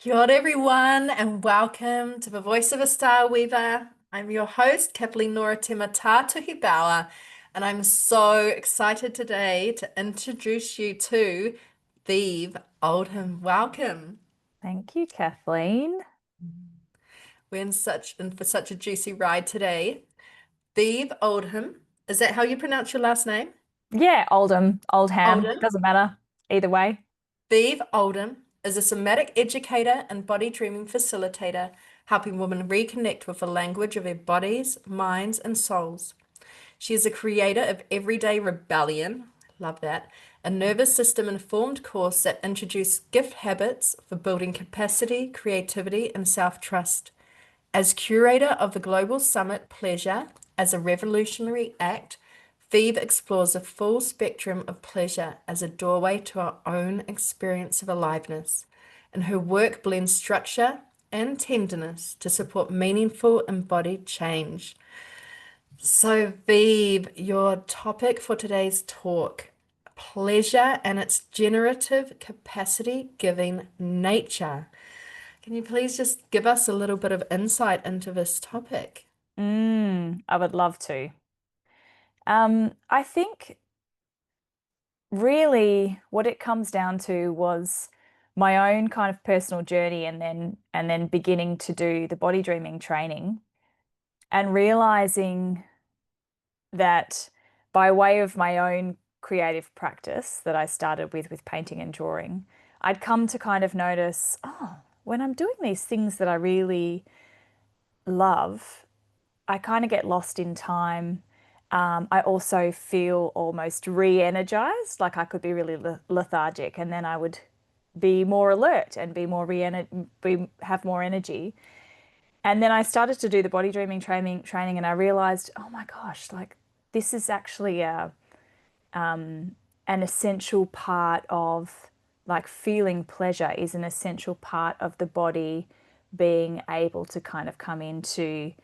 Kia ora everyone, and welcome to the Voice of a Starweaver. I'm your host, Kathleen Nora Tema Tātuhi Bauer, and I'm so excited today to introduce you to Vive Oldham. Welcome. Thank you, Kathleen. We're in for such a juicy ride today. Vive Oldham, is that how you pronounce your last name? Yeah, Oldham, Oldham, Oldham. doesn't matter either way. Vive Oldham is a somatic educator and body dreaming facilitator, helping women reconnect with the language of their bodies, minds, and souls. She is a creator of Everyday Rebellion, love that, a nervous system informed course that introduces gift habits for building capacity, creativity, and self trust. As curator of the Global Summit Pleasure as a Revolutionary Act, Vive explores a full spectrum of pleasure as a doorway to our own experience of aliveness, and her work blends structure and tenderness to support meaningful embodied change. So, Vive, your topic for today's talk, pleasure and its generative capacity giving nature. Can you please just give us a little bit of insight into this topic? I would love to. I think really what it comes down to was my own kind of personal journey and then beginning to do the body dreaming training and realizing that by way of my own creative practice that I started with painting and drawing, I'd come to kind of notice, oh, when I'm doing these things that I really love, I kind of get lost in time. I also feel almost re-energized, like I could be really lethargic, and then I would be more alert and be more have more energy. And then I started to do the body dreaming training, and I realized, oh my gosh, like this is actually an essential part of like feeling pleasure is an essential part of the body being able to kind of come into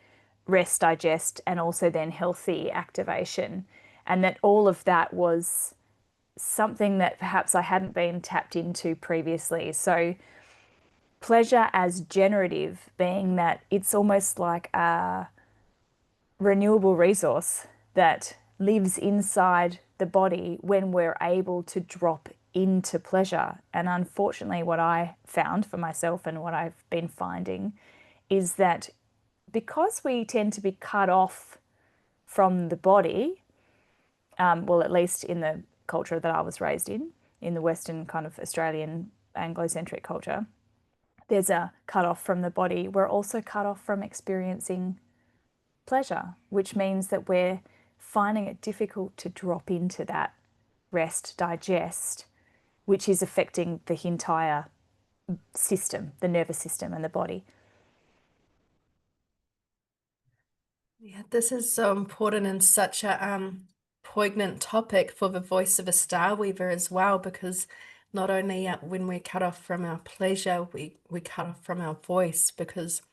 rest, digest, and also then healthy activation. And that all of that was something that perhaps I hadn't been tapped into previously. So, pleasure as generative, being that it's almost like a renewable resource that lives inside the body when we're able to drop into pleasure. And unfortunately, what I found for myself and what I've been finding is that because we tend to be cut off from the body, well, at least in the culture that I was raised in the Western kind of Australian Anglo-centric culture, there's a cut off from the body. We're also cut off from experiencing pleasure, which means that we're finding it difficult to drop into that rest, digest, which is affecting the entire system, the nervous system and the body. Yeah, this is so important and such a poignant topic for the voice of a star weaver as well, because not only when we're cut off from our pleasure, we cut off from our voice because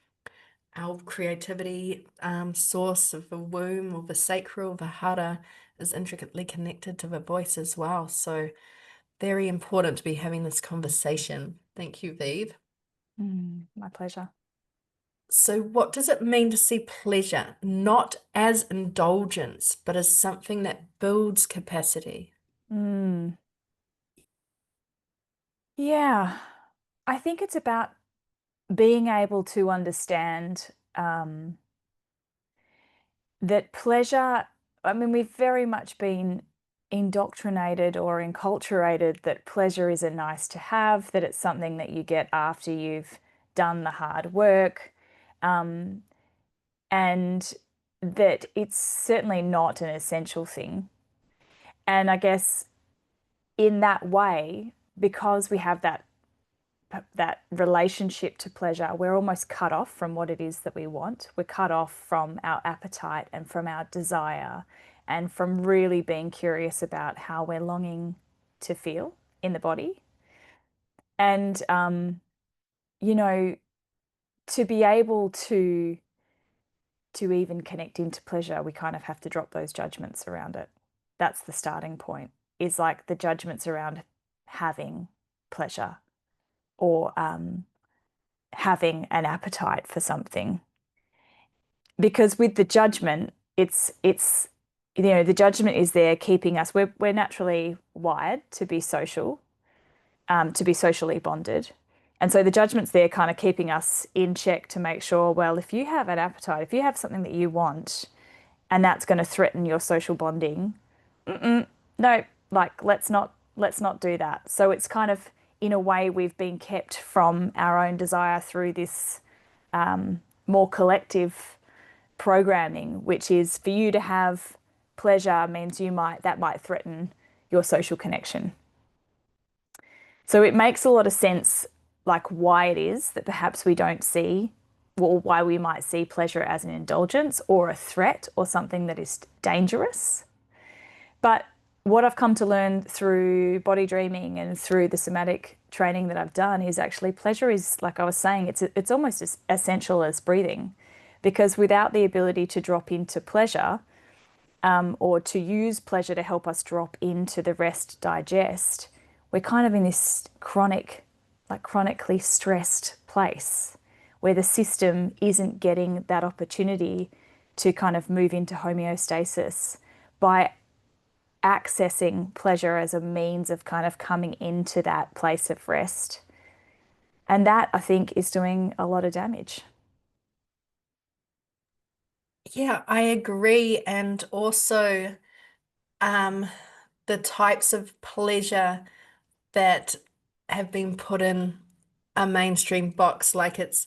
our creativity source of the womb or the sacral, the hara, is intricately connected to the voice as well. So very important to be having this conversation. Thank you, Vive. My pleasure. So, what does it mean to see pleasure not as indulgence, but as something that builds capacity? Mm. Yeah, I think it's about being able to understand that pleasure, I mean, we've very much been indoctrinated or enculturated that pleasure is a nice to have, that it's something that you get after you've done the hard work, and that it's certainly not an essential thing. And I guess in that way, because we have that relationship to pleasure, we're almost cut off from what it is that we want. We're cut off from our appetite and from our desire and from really being curious about how we're longing to feel in the body. And, you know, to be able to even connect into pleasure, we kind of have to drop those judgments around it. That's the starting point, is like the judgments around having pleasure or having an appetite for something. Because with the judgment, it's the judgment is there keeping us. We're naturally wired to be social, to be socially bonded. And so the judgment's there kind of keeping us in check to make sure, well, if you have an appetite, if you have something that you want and that's going to threaten your social bonding, no, like let's not do that. So it's kind of in a way we've been kept from our own desire through this more collective programming, which is for you to have pleasure means that might threaten your social connection. So it makes a lot of sense, like why it is that perhaps we don't see, or why we might see pleasure as an indulgence or a threat or something that is dangerous. But what I've come to learn through body dreaming and through the somatic training that I've done is actually pleasure is, like I was saying, it's almost as essential as breathing, because without the ability to drop into pleasure, or to use pleasure to help us drop into the rest digest, we're kind of in this chronically stressed place where the system isn't getting that opportunity to kind of move into homeostasis by accessing pleasure as a means of kind of coming into that place of rest. And that, I think, is doing a lot of damage. Yeah, I agree. And also, um, the types of pleasure that have been put in a mainstream box, like it's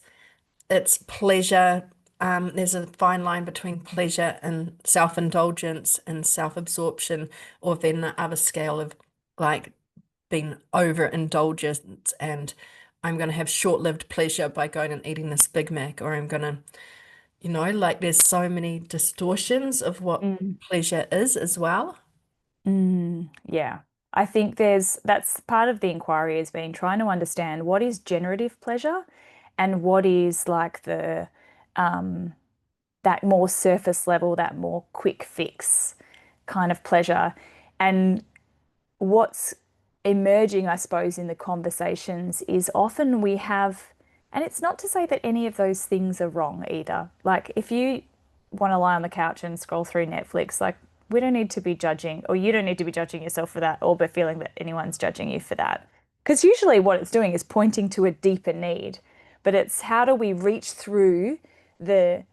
pleasure. There's a fine line between pleasure and self-indulgence and self-absorption, or then the other scale of like being overindulgent and I'm going to have short-lived pleasure by going and eating this Big Mac, or I'm going to, like there's so many distortions of what Mm. pleasure is as well. Yeah. I think that's part of the inquiry has been trying to understand what is generative pleasure and what is like the that more surface level, that more quick fix kind of pleasure. And what's emerging, I suppose, in the conversations is often we have, and it's not to say that any of those things are wrong either. Like if you want to lie on the couch and scroll through Netflix, like we don't need to be judging, or you don't need to be judging yourself for that, or be feeling that anyone's judging you for that. Because usually what it's doing is pointing to a deeper need, but it's how do we reach through the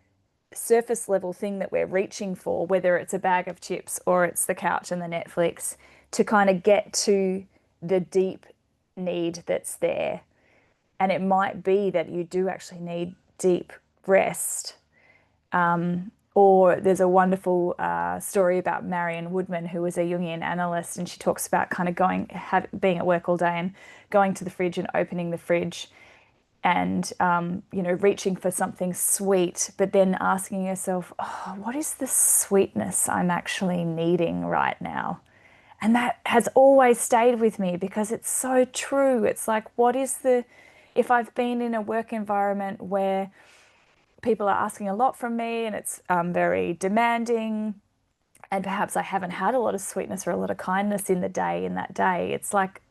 surface level thing that we're reaching for, whether it's a bag of chips or it's the couch and the Netflix, to kind of get to the deep need that's there. And it might be that you do actually need deep rest. Or there's a wonderful story about Marion Woodman, who was a Jungian analyst, and she talks about kind of being at work all day and going to the fridge and opening the fridge and reaching for something sweet, but then asking yourself, oh, what is the sweetness I'm actually needing right now? And that has always stayed with me because it's so true. It's like, if I've been in a work environment where people are asking a lot from me and it's very demanding, and perhaps I haven't had a lot of sweetness or a lot of kindness in that day, it's like,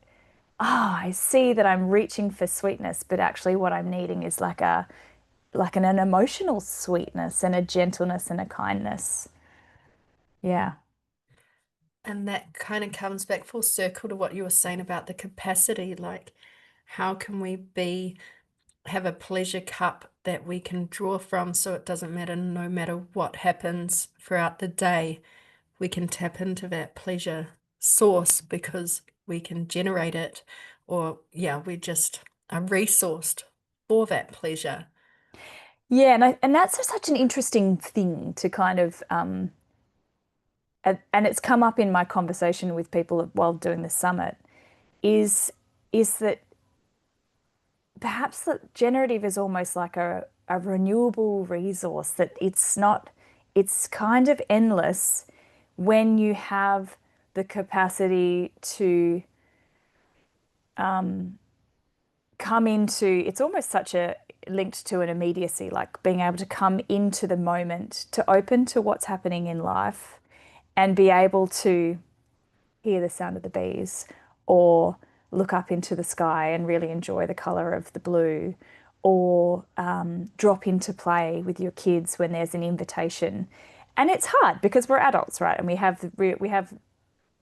oh, I see that I'm reaching for sweetness, but actually what I'm needing is an emotional sweetness and a gentleness and a kindness. Yeah. And that kind of comes back full circle to what you were saying about the capacity. Like, how can we have a pleasure cup that we can draw from so it doesn't matter, no matter what happens throughout the day, we can tap into that pleasure source because we can generate it, or yeah, we just are resourced for that pleasure. Yeah, and that's such an interesting thing to kind of and it's come up in my conversation with people while doing the summit is that perhaps that generative is almost like a renewable resource, that it's kind of endless when you have the capacity to come into, it's almost such a linked to an immediacy, like being able to come into the moment, to open to what's happening in life and be able to hear the sound of the bees or look up into the sky and really enjoy the color of the blue, or drop into play with your kids when there's an invitation. And it's hard because we're adults, right? And we have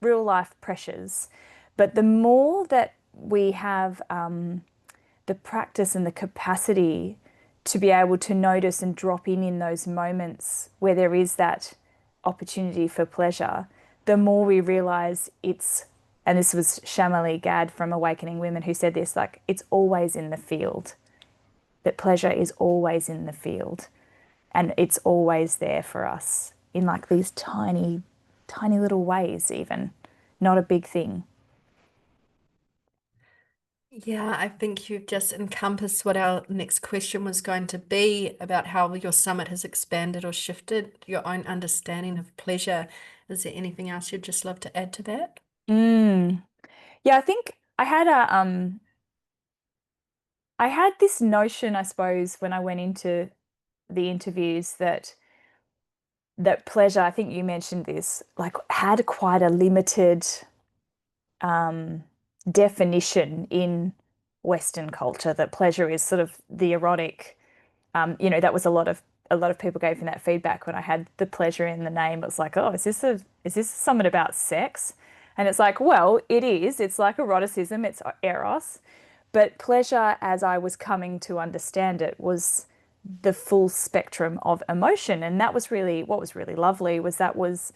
real life pressures. But the more that we have the practice and the capacity to be able to notice and drop in those moments where there is that opportunity for pleasure, the more we realize it's, and this was Shamali Gad from Awakening Women who said this, like, it's always in the field, that pleasure is always in the field and it's always there for us in like these tiny, tiny little ways, even not a big thing. Yeah, I think you've just encompassed what our next question was going to be about how your summit has expanded or shifted your own understanding of pleasure. Is there anything else you'd just love to add to that? Mm. Yeah, I think I had this notion, I suppose, when I went into the interviews that pleasure, I think you mentioned this, like had quite a limited um, definition in Western culture, that pleasure is sort of the erotic. That was a lot of people gave me that feedback when I had the pleasure in the name. It was like, oh, is this something about sex? And it's like, well, it is. It's like eroticism, it's eros. But pleasure, as I was coming to understand it, was the full spectrum of emotion. And that was really what was really lovely was that was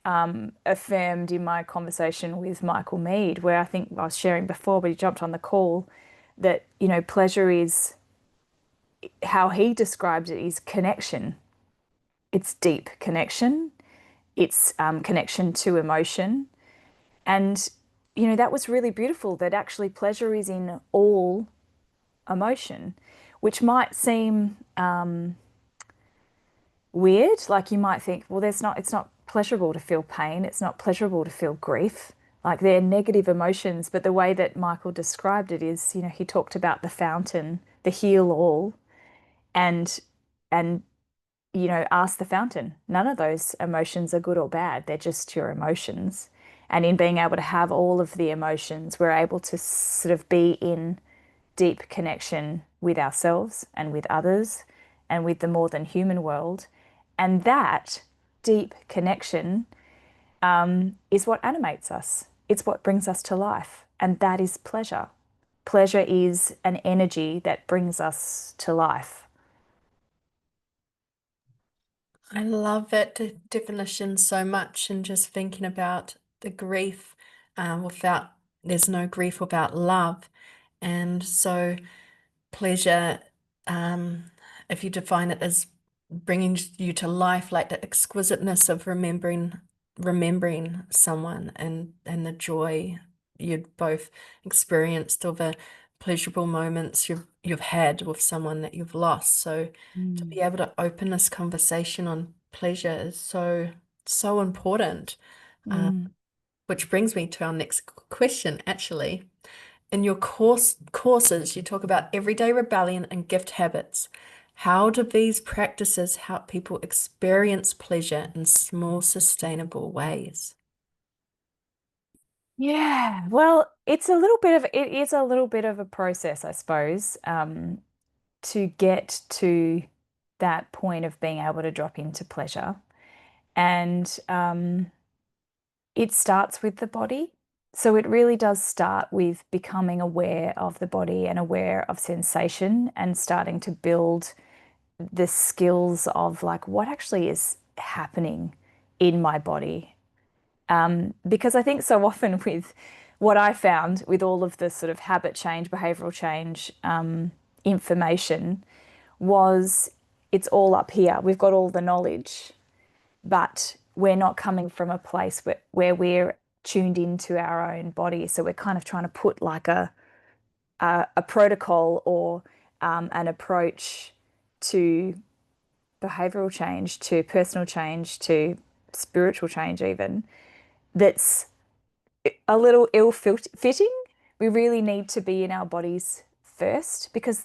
affirmed in my conversation with Michael Mead, where I think I was sharing before, but he jumped on the call, that, pleasure is how he described it is connection. It's deep connection. It's connection to emotion. And, that was really beautiful that actually pleasure is in all emotion, which might seem weird. Like you might think, well, it's not pleasurable to feel pain. It's not pleasurable to feel grief. Like they're negative emotions. But the way that Michael described it is, he talked about the fountain, the heal all, and and ask the fountain. None of those emotions are good or bad. They're just your emotions. And in being able to have all of the emotions, we're able to sort of be in deep connection with ourselves and with others and with the more than human world. And that deep connection is what animates us. It's what brings us to life. And that is pleasure. Pleasure is an energy that brings us to life. I love that definition so much, and just thinking about the grief without, there's no grief without love. And so pleasure, if you define it as bringing you to life, like the exquisiteness of remembering someone, and the joy you'd both experienced, or the pleasurable moments you've had with someone that you've lost. So to be Mm. able to open this conversation on pleasure is so important. Uh, Mm. which brings me to our next question, actually. In your courses, you talk about everyday rebellion and gift habits. How do these practices help people experience pleasure in small, sustainable ways? Yeah, well, it is a little bit of a process, I suppose, to get to that point of being able to drop into pleasure. And it starts with the body. So it really does start with becoming aware of the body and aware of sensation and starting to build the skills of like what actually is happening in my body. Because I think so often with what I found with all of the sort of habit change, behavioral change information was it's all up here. We've got all the knowledge, but we're not coming from a place where we're tuned into our own body. So we're kind of trying to put like a protocol or an approach to behavioral change, to personal change, to spiritual change, even that's a little ill-fitting. We really need to be in our bodies first because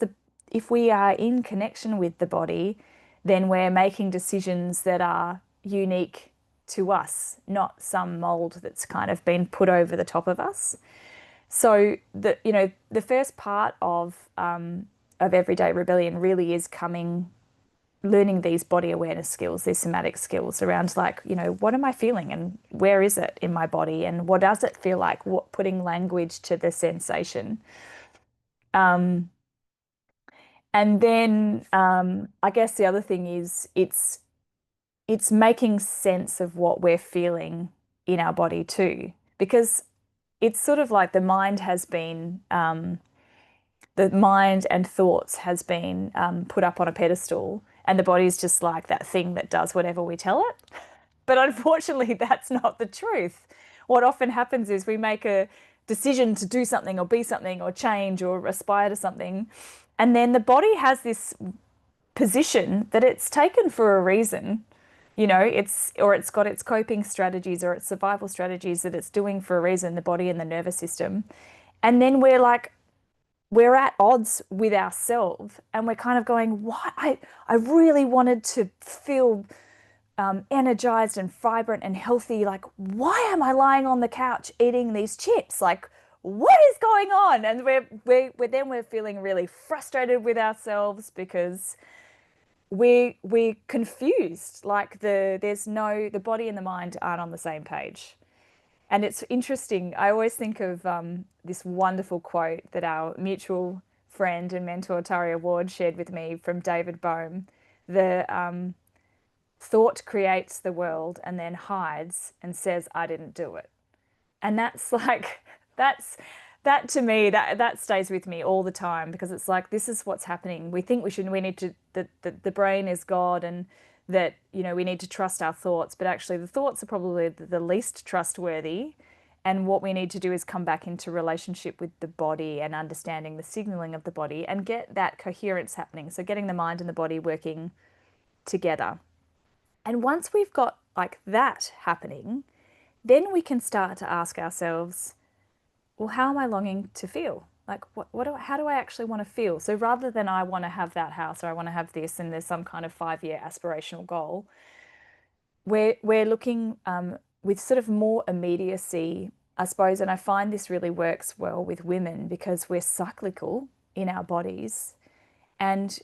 if we are in connection with the body, then we're making decisions that are unique to us, not some mold that's kind of been put over the top of us. So the first part of of everyday rebellion really is learning these body awareness skills, these somatic skills around like, what am I feeling and where is it in my body and what does it feel like? What putting language to the sensation. And then I guess the other thing is it's making sense of what we're feeling in our body too, because it's sort of like the mind and thoughts has been put up on a pedestal, and the body's just like that thing that does whatever we tell it. But unfortunately, that's not the truth. What often happens is we make a decision to do something or be something or change or aspire to something. And then the body has this position that it's taken for a reason. It's got its coping strategies or its survival strategies that it's doing for a reason, the body and the nervous system. And then we're at odds with ourselves and we're kind of going, what? I really wanted to feel energized and vibrant and healthy. Like, why am I lying on the couch eating these chips? Like, what is going on? And we're feeling really frustrated with ourselves because we're confused. Like the body and the mind aren't on the same page. And it's interesting. I always think of this wonderful quote that our mutual friend and mentor Taria Ward shared with me from David Bohm. The thought creates the world and then hides and says, I didn't do it. And that's like, that to me, that stays with me all the time because it's like, this is what's happening. We need to, the brain is God and that, we need to trust our thoughts, but actually the thoughts are probably the least trustworthy. And what we need to do is come back into relationship with the body and understanding the signaling of the body and get that coherence happening. So getting the mind and the body working together. And once we've got like that happening, then we can start to ask ourselves, well, how am I longing to feel? Like, how do I actually want to feel? So rather than I want to have that house or I want to have this and there's some kind of 5-year aspirational goal, we're looking with sort of more immediacy, I suppose. And I find this really works well with women because we're cyclical in our bodies. And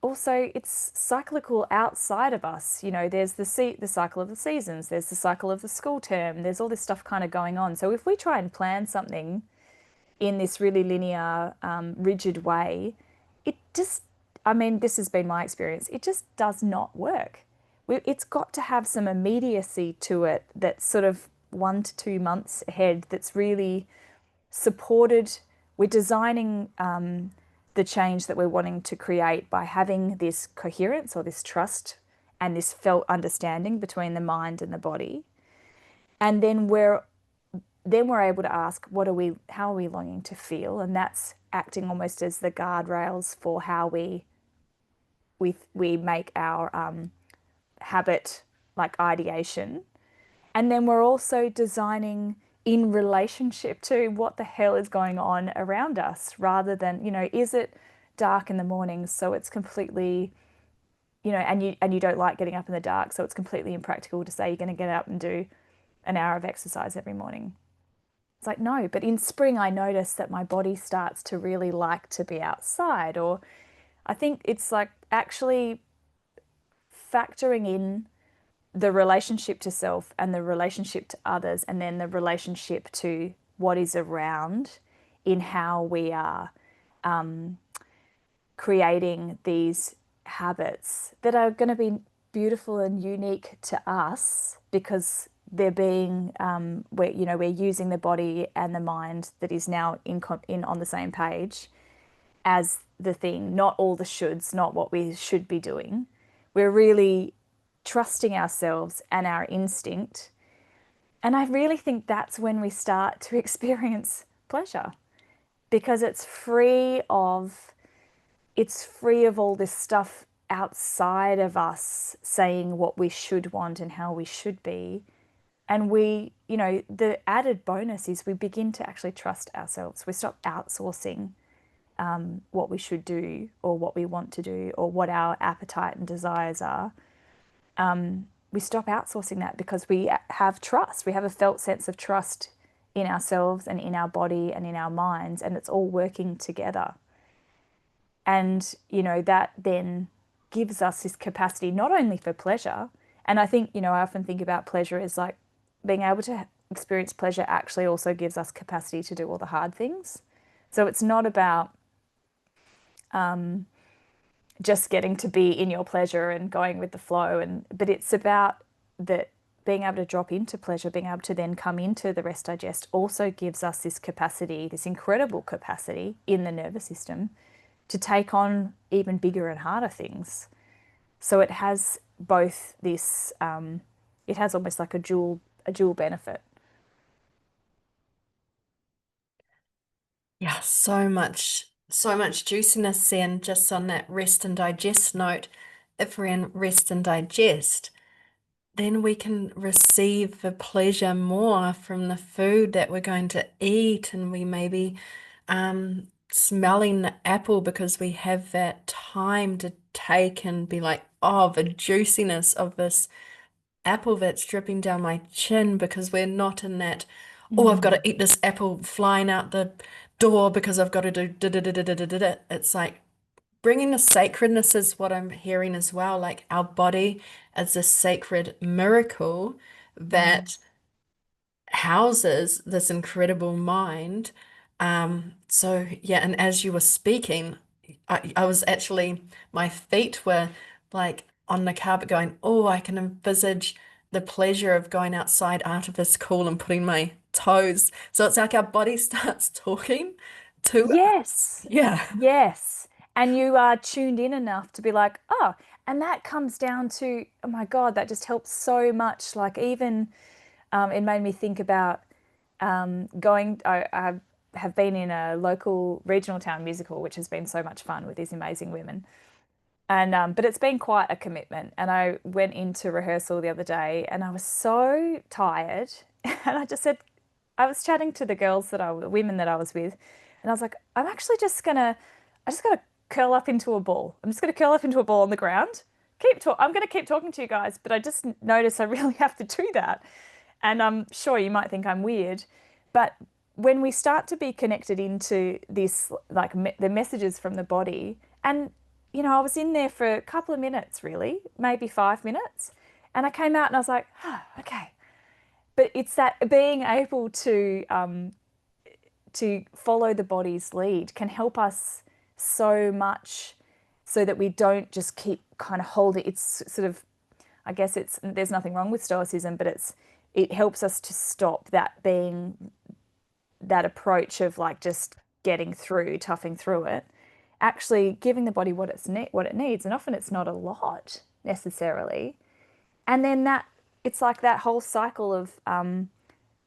also it's cyclical outside of us. There's the cycle of the seasons, there's the cycle of the school term, there's all this stuff kind of going on. So if we try and plan something in this really linear, rigid way, it just, I mean, this has been my experience, it just does not work. It's got to have some immediacy to it that's sort of 1 to 2 months ahead, that's really supported. We're designing the change that we're wanting to create by having this coherence or this trust and this felt understanding between the mind and the body. And then we're able to ask, how are we longing to feel? And that's acting almost as the guardrails for how we make our habit like ideation. And then we're also designing in relationship to what the hell is going on around us rather than, is it dark in the morning so it's completely, and you don't like getting up in the dark, so it's completely impractical to say you're going to get up and do an hour of exercise every morning. It's like, no, but in spring I notice that my body starts to really like to be outside. Or I think it's like actually factoring in the relationship to self and the relationship to others, and then the relationship to what is around in how we are creating these habits that are going to be beautiful and unique to us because they're being we're using the body and the mind that is now in on the same page as the thing, not all the shoulds, not what we should be doing. We're really trusting ourselves and our instinct. And I really think that's when we start to experience pleasure because it's free of all this stuff outside of us saying what we should want and how we should be. And the added bonus is we begin to actually trust ourselves. We stop outsourcing what we should do or what we want to do or what our appetite and desires are. We stop outsourcing that because we have trust. We have a felt sense of trust in ourselves and in our body and in our minds, and it's all working together. And, that then gives us this capacity not only for pleasure, and I think, I often think about pleasure as like being able to experience pleasure actually also gives us capacity to do all the hard things. So it's not about just getting to be in your pleasure and going with the flow, but it's about that being able to drop into pleasure, being able to then come into the rest digest also gives us this capacity, this incredible capacity in the nervous system to take on even bigger and harder things. So it has both this, it has almost like a dual benefit. Yeah, so much juiciness there. And just on that rest and digest note, if we're in rest and digest, then we can receive the pleasure more from the food that we're going to eat. And we may be smelling the apple because we have that time to take and be like, oh, the juiciness of this apple that's dripping down my chin, because we're not in that, oh, I've got to Mm. eat this apple flying out the door because I've got to do da da da da da da da da. It's like bringing the sacredness is what I'm hearing as well. Like our body as a sacred miracle Mm. that houses this incredible mind. So yeah, and as you were speaking, I was actually, my feet were like on the carpet going, oh, I can envisage the pleasure of going outside after this call and putting my toes. So it's like our body starts talking to us. Yes, Yeah. yes. And you are tuned in enough to be like, oh, and that comes down to, oh my God, that just helps so much. Like, even it made me think about I have been in a local regional town musical, which has been so much fun with these amazing women. And but it's been quite a commitment. And I went into rehearsal the other day and I was so tired. And I just said, I was chatting to the women that I was with, and I was like, I just gotta curl up into a ball. I'm just gonna curl up into a ball on the ground. I'm gonna keep talking to you guys, but I just noticed I really have to do that. And I'm sure you might think I'm weird, but when we start to be connected into this, like the messages from the body, and I was in there for a couple of minutes, really, maybe 5 minutes, and I came out and I was like, oh, okay. But it's that being able to follow the body's lead can help us so much, so that we don't just keep kind of holding. It's sort of, I guess it's, there's nothing wrong with stoicism, but it helps us to stop that being that approach of like just getting through, toughing through it, actually giving the body what it needs, and often it's not a lot necessarily. And then that it's like that whole cycle of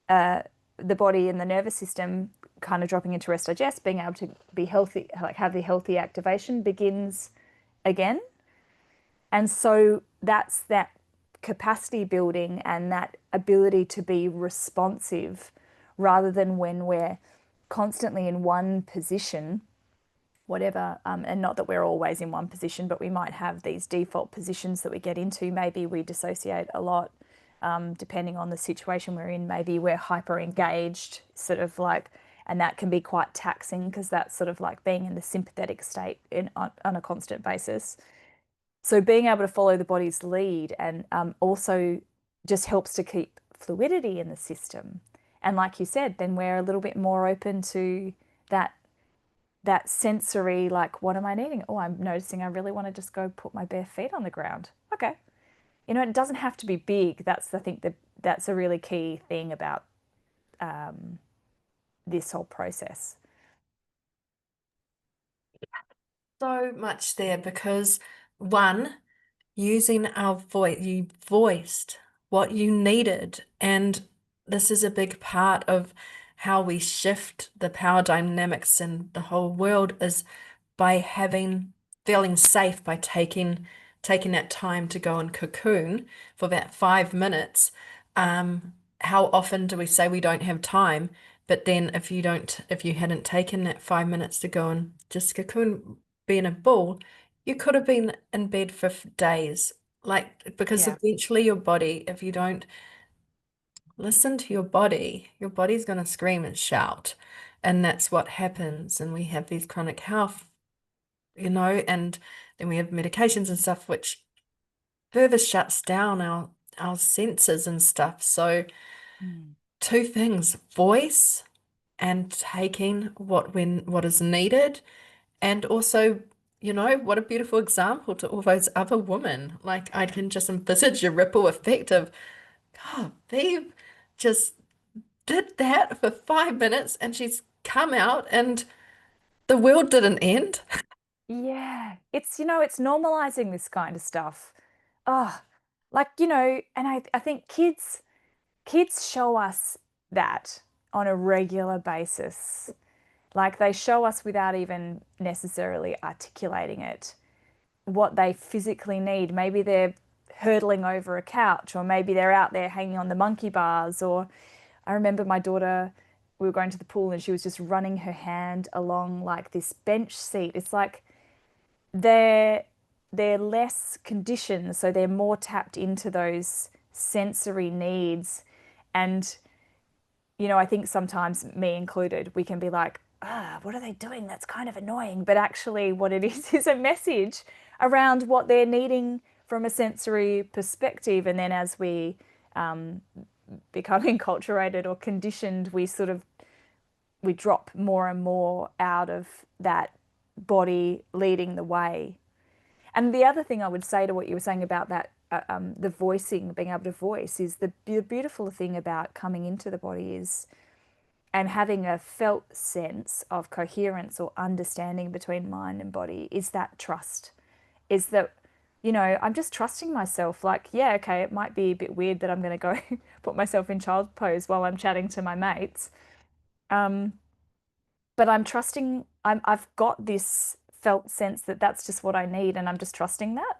the body and the nervous system kind of dropping into rest digest, being able to be healthy, like have the healthy activation begins again. And so that's that capacity building and that ability to be responsive, rather than when we're constantly in one position, whatever. And not that we're always in one position, but we might have these default positions that we get into. Maybe we dissociate a lot, depending on the situation we're in. Maybe we're hyper engaged, sort of like, and that can be quite taxing because that's sort of like being in the sympathetic state on a constant basis. So being able to follow the body's lead, and also just helps to keep fluidity in the system. And like you said, then we're a little bit more open to that that sensory, like, what am I needing? Oh, I'm noticing I really want to just go put my bare feet on the ground. Okay. It doesn't have to be big. I think that's a really key thing about this whole process. So much there because one, using our voice, you voiced what you needed. And this is a big part of how we shift the power dynamics in the whole world is by feeling safe, by taking that time to go and cocoon for that 5 minutes. How often do we say we don't have time? But then if you hadn't taken that 5 minutes to go and just cocoon, be in a ball, you could have been in bed for days. Like, because Yeah. eventually your body, if you don't listen to your body's going to scream and shout. And that's what happens. And we have these chronic health and then we have medications and stuff, which further shuts down our senses and stuff. So Mm. two things, voice and taking what is needed, and also, what a beautiful example to all those other women. Like I can just envisage a ripple effect of, God, Vive just did that for 5 minutes and she's come out and the world didn't end. Yeah, it's normalizing this kind of stuff. Oh, like, and I think kids show us that on a regular basis. Like they show us without even necessarily articulating it what they physically need. Maybe they're hurtling over a couch, or maybe they're out there hanging on the monkey bars. Or I remember my daughter, we were going to the pool and she was just running her hand along like this bench seat. It's like they're they're less conditioned, so they're more tapped into those sensory needs. And I think sometimes, me included, we can be like, what are they doing? That's kind of annoying. But actually, what it is a message around what they're needing from a sensory perspective. And then as we become enculturated or conditioned, we drop more and more out of that body leading the way. And the other thing I would say to what you were saying about that, the voicing, being able to voice, is the beautiful thing about coming into the body is and having a felt sense of coherence or understanding between mind and body is that trust. Is that, I'm just trusting myself. Like, yeah, okay, it might be a bit weird that I'm going to go put myself in child pose while I'm chatting to my mates. Um, but I'm trusting, I've got this felt sense that that's just what I need, and I'm just trusting that.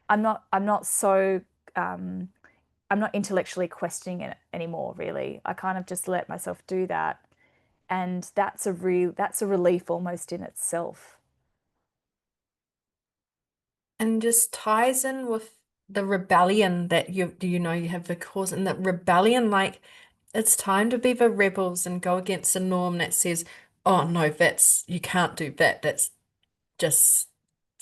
I'm not so I'm not intellectually questioning it anymore, really. I kind of just let myself do that. And that's a relief almost in itself. And just ties in with the rebellion that you have the cause, and that rebellion, like it's time to be the rebels and go against the norm that says, oh no, you can't do that. That's just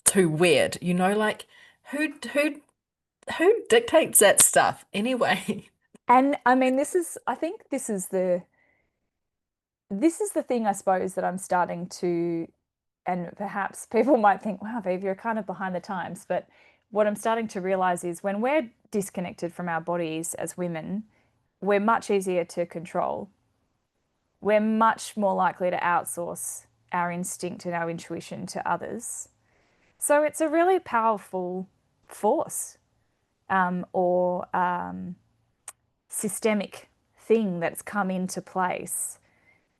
too weird. Like who who who dictates that stuff anyway? And I mean, I think this is the thing, I suppose, that I'm starting to, and perhaps people might think, wow, Viv, you're kind of behind the times. But what I'm starting to realize is when we're disconnected from our bodies as women, we're much easier to control. We're much more likely to outsource our instinct and our intuition to others. So it's a really powerful force, or systemic thing that's come into place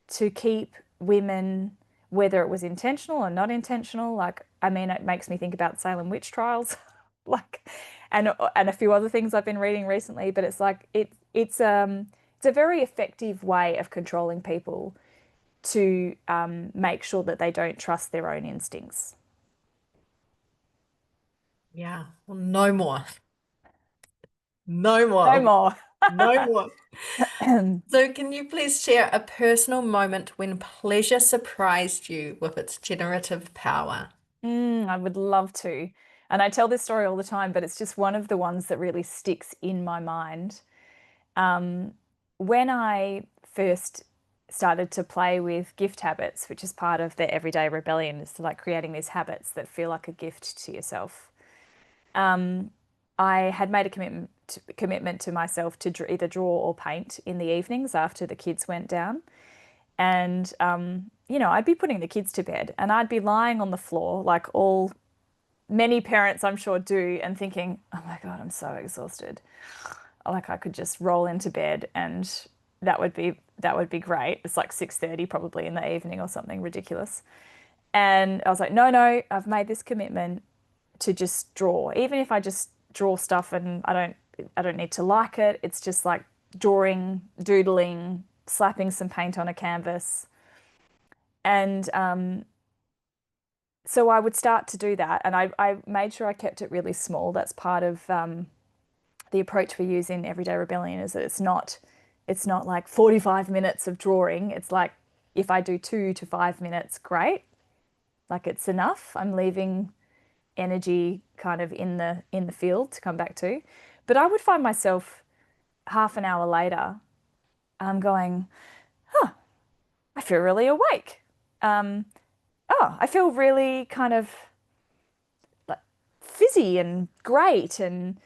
to keep women, whether it was intentional or not intentional. Like, I mean, it makes me think about Salem witch trials, like, and a few other things I've been reading recently. But it's like it's a very effective way of controlling people to make sure that they don't trust their own instincts. Yeah, well, no more. No No more. more. No more. So, can you please share a personal moment when pleasure surprised you with its generative power? I would love to. And I tell this story all the time, but it's just one of the ones that really sticks in my mind. Um, when I first started to play with gift habits, which is part of the everyday rebellion, is to like creating these habits that feel like a gift to yourself. I had made a commitment to myself to either draw or paint in the evenings after the kids went down. And, I'd be putting the kids to bed and I'd be lying on the floor, like all many parents I'm sure do, and thinking, oh my God, I'm so exhausted. Like I could just roll into bed and that would be great. It's like 6:30 probably in the evening or something ridiculous. And I was like, no, no, I've made this commitment to just draw. Even if I just draw stuff and I don't need to like it. It's just like drawing, doodling, slapping some paint on a canvas. And so I would start to do that. And I made sure I kept it really small. That's part of the approach we use in Everyday Rebellion, is that it's not like 45 minutes of drawing. It's like if I do 2 to 5 minutes, great. Like it's enough. I'm leaving energy kind of in the field to come back to. But I would find myself half an hour later, I'm going, I feel really awake. Um, oh, I feel really kind of like fizzy and great. And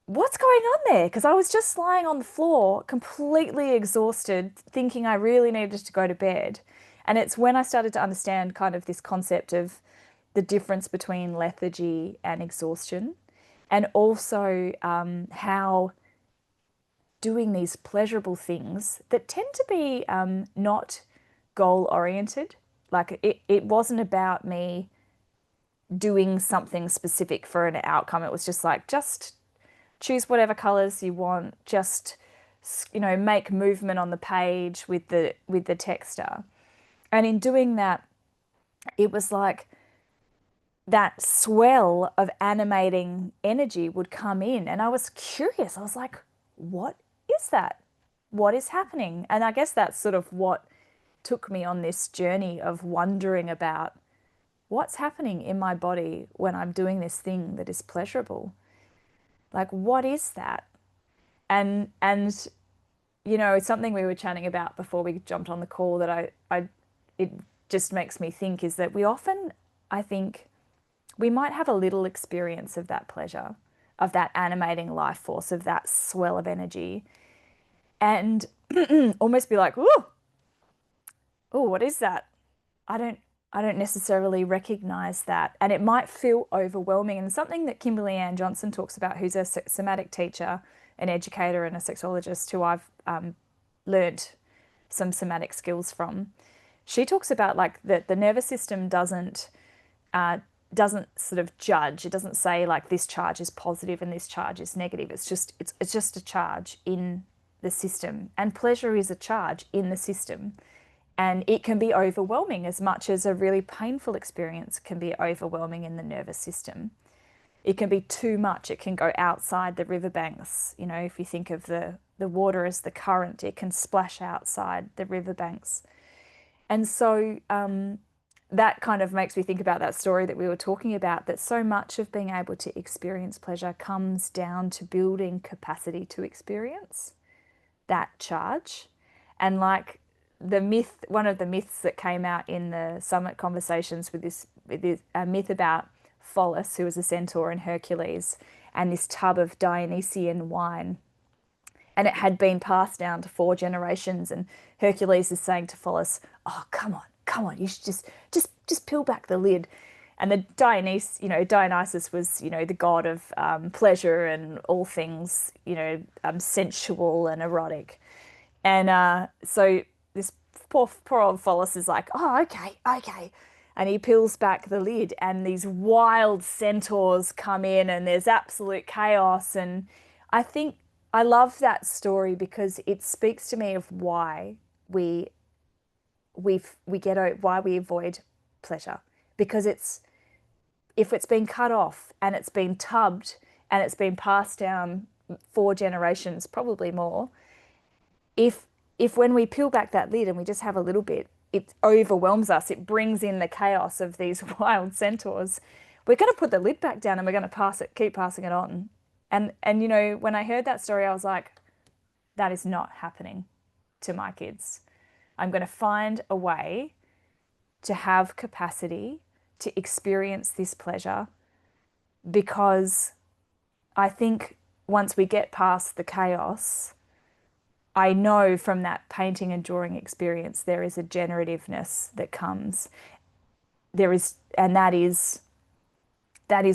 what's going on there? Because I was just lying on the floor, completely exhausted, thinking I really needed to go to bed. And it's when I started to understand kind of this concept of the difference between lethargy and exhaustion, and also how doing these pleasurable things that tend to be not goal oriented. Like it wasn't about me doing something specific for an outcome. It was just like, just choose whatever colors you want, just, make movement on the page with the texter. And in doing that, it was like that swell of animating energy would come in. And I was curious. I was like, what is that? What is happening? And I guess that's sort of what took me on this journey of wondering about what's happening in my body when I'm doing this thing that is pleasurable. Like, what is that? And it's something we were chatting about before we jumped on the call that it just makes me think is that we often, I think, we might have a little experience of that pleasure, of that animating life force, of that swell of energy, and almost be like, oh, what is that? I don't I don't necessarily recognize that. And it might feel overwhelming. And something that Kimberly Ann Johnson talks about, who's a somatic teacher, an educator, and a sexologist who I've learnt some somatic skills from. She talks about like that the nervous system uh, doesn't sort of judge. It doesn't say like this charge is positive and this charge is negative. It's just a charge in the system. And pleasure is a charge in the system. And it can be overwhelming as much as a really painful experience can be overwhelming in the nervous system. It can be too much. It can go outside the riverbanks. If you think of the water as the current, it can splash outside the riverbanks. And so that kind of makes me think about that story that we were talking about, that so much of being able to experience pleasure comes down to building capacity to experience that charge. And like one of the myths that came out in the summit conversations with this a myth about Pholus, who was a centaur in Hercules, and this tub of Dionysian wine. And it had been passed down to 4 generations. And Hercules is saying to Pholus, "Oh, come on, you should just peel back the lid." And the Dionysus was, the god of pleasure and all things, sensual and erotic. And so this poor old Pholus is like, "Oh, okay, okay." And he peels back the lid, and these wild centaurs come in, and there's absolute chaos. And I think I love that story because it speaks to me of why we why we avoid pleasure, because if it's been cut off and it's been tubbed and it's been passed down 4 generations, probably more, if when we peel back that lid and we just have a little bit, it overwhelms us. It brings in the chaos of these wild centaurs. We're going to put the lid back down and we're going to keep passing it on. And when I heard that story, I was like, that is not happening to my kids. I'm going to find a way to have capacity to experience this pleasure, because I think once we get past the chaos, I know from that painting and drawing experience, there is a generativeness that comes. And that is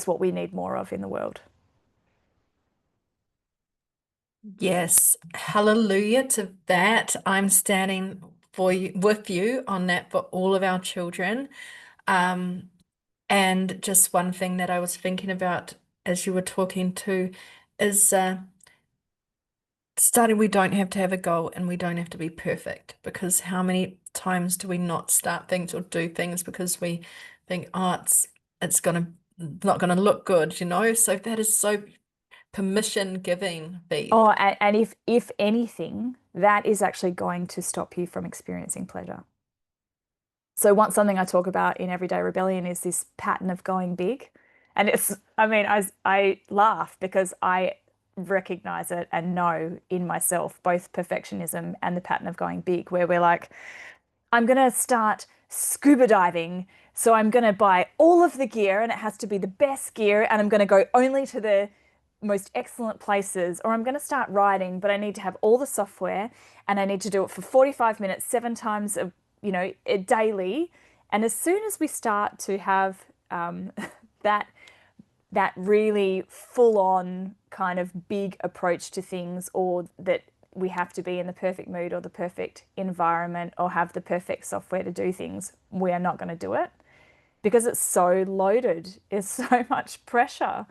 what we need more of in the world. Yes, hallelujah to that. I'm standing for you with you on that for all of our children. Um, and just one thing that I was thinking about as you were talking to is starting, we don't have to have a goal and we don't have to be perfect, because how many times do we not start things or do things because we think, oh, it's gonna not gonna look good, you know? So that is so permission giving, Vive. Oh, and if anything, that is actually going to stop you from experiencing pleasure. So one something I talk about in Everyday Rebellion is this pattern of going big. And I mean, I laugh because I recognize it and know in myself both perfectionism and the pattern of going big, where we're like, I'm going to start scuba diving. So I'm going to buy all of the gear and it has to be the best gear. And I'm going to go only to the most excellent places. Or I'm going to start writing, but I need to have all the software and I need to do it for 45 minutes, 7 times daily. And as soon as we start to have that that really full on kind of big approach to things, or that we have to be in the perfect mood or the perfect environment or have the perfect software to do things, we are not going to do it because it's so loaded. It's so much pressure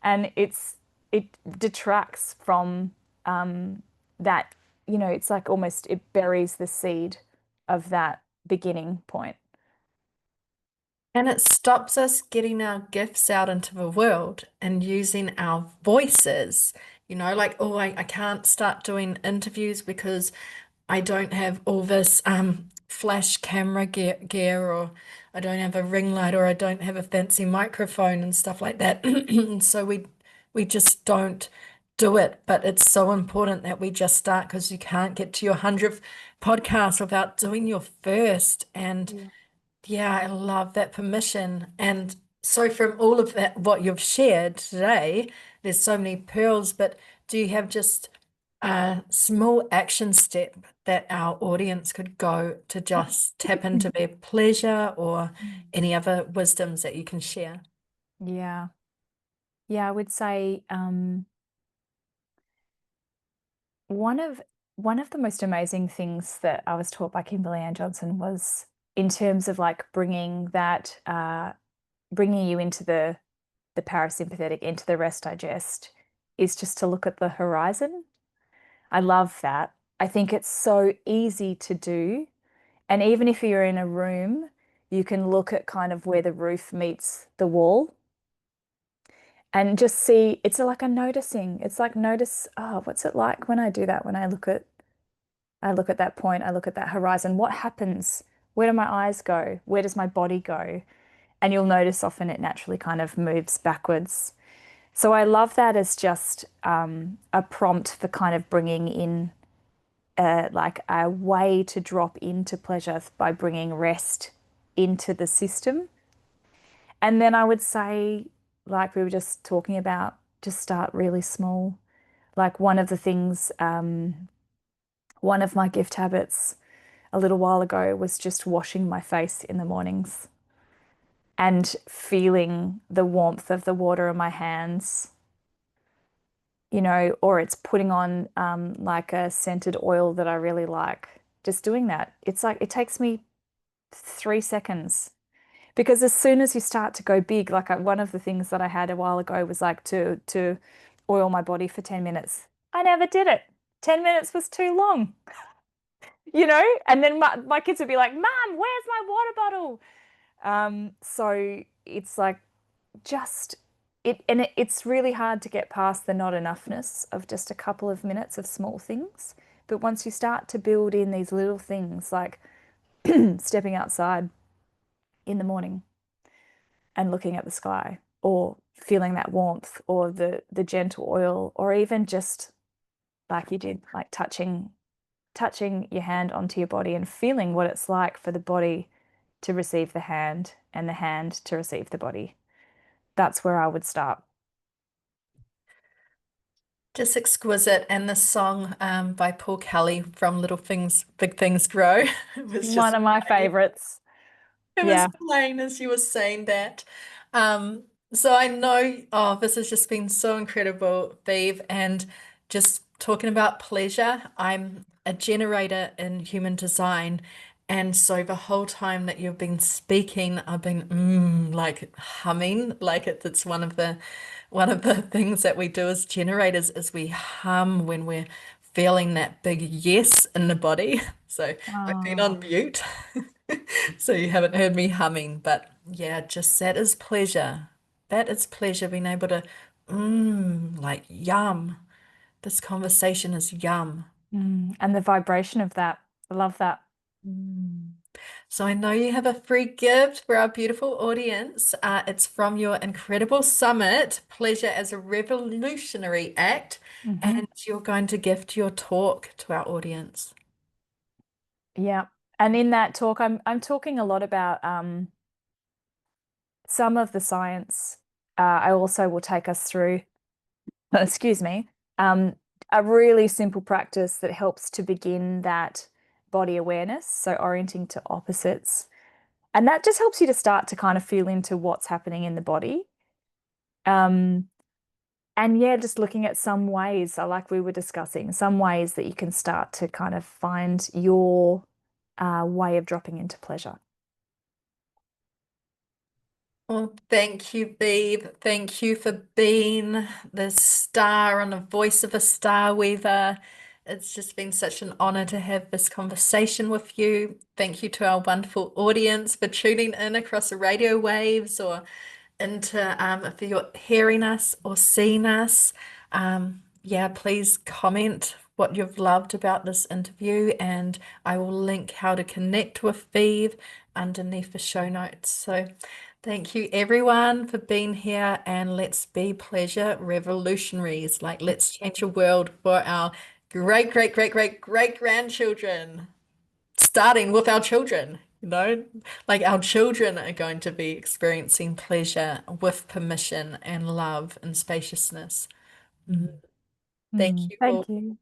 and it detracts from that, it's like almost it buries the seed of that beginning point. And it stops us getting our gifts out into the world and using our voices. Like, oh, I can't start doing interviews because I don't have all this flash camera gear, or I don't have a ring light, or I don't have a fancy microphone and stuff like that. So we just don't do it. But it's so important that we just start, because you can't get to your 100th podcast without doing your first. And Yeah. yeah, I love that permission. And so from all of that, what you've shared today, there's so many pearls, but do you have just a small action step that our audience could go to just tap into their pleasure, or any other wisdoms that you can share? Yeah. Yeah, I would say one of one of the most amazing things that I was taught by Kimberly Ann Johnson was in terms of like bringing you into the parasympathetic, into the rest digest, is just to look at the horizon. I love that. I think it's so easy to do. And even if you're in a room, you can look at kind of where the roof meets the wall and just see, it's like a noticing. It's like notice, oh, what's it like when I do that? When I look at that point, I look at that horizon. What happens? Where do my eyes go? Where does my body go? And you'll notice often it naturally kind of moves backwards. So I love that as just a prompt for kind of bringing in like a way to drop into pleasure by bringing rest into the system. And then I would say, like we were just talking about, just start really small. Like one of my gift habits a little while ago was just washing my face in the mornings and feeling the warmth of the water in my hands, or it's putting on like a scented oil that I really like. Just doing that. It's like it takes me 3 seconds because as soon as you start to go big, like one of the things that I had a while ago was like to oil my body for 10 minutes. I never did it. 10 minutes was too long, And then my kids would be like, Mom, where's my water bottle? So it's like just it's really hard to get past the not enoughness of just a couple of minutes of small things. But once you start to build in these little things like stepping outside in the morning and looking at the sky, or feeling that warmth, or the gentle oil, or even just like you did, like touching your hand onto your body and feeling what it's like for the body to receive the hand and the hand to receive the body. That's where I would start. Just exquisite. And the song by Paul Kelly from Little Things, Big Things Grow, it was One just of my playing. favorites. It was Yeah. plain as you were saying that. So I know, oh, this has just been so incredible, Vive, and just talking about pleasure. I'm a generator in human design, and so the whole time that you've been speaking, I've been like humming, like it's one of the things that we do as generators is we hum when we're feeling that big yes in the body. So I've been Oh, on mute. So you haven't heard me humming, but yeah, just that is pleasure. That is pleasure being able to, like yum. This conversation is yum. and the vibration of that. I love that. Mm. So I know you have a free gift for our beautiful audience. It's from your incredible summit, Pleasure as a Revolutionary Act, Hmm. and you're going to gift your talk to our audience. Yeah. And in that talk, I'm talking a lot about some of the science. I also will take us through, excuse me, um, a really simple practice that helps to begin that body awareness. So orienting to opposites. And that just helps you to start to kind of feel into what's happening in the body. Um, and yeah, just looking at some ways, like we were discussing, some ways that you can start to kind of find your way of dropping into pleasure. Well, thank you, Vive. Thank you for being the star and the voice of a star weaver. It's just been such an honor to have this conversation with you. Thank you to our wonderful audience for tuning in across the radio waves or into if you're hearing us or seeing us. Yeah, please comment what you've loved about this interview, and I will link how to connect with Vive underneath the show notes. So thank you everyone for being here, and let's be pleasure revolutionaries. Like let's change the world for our great grandchildren, starting with our children, like our children are going to be experiencing pleasure with permission and love and spaciousness. Mhm. Thank you all. Thank you.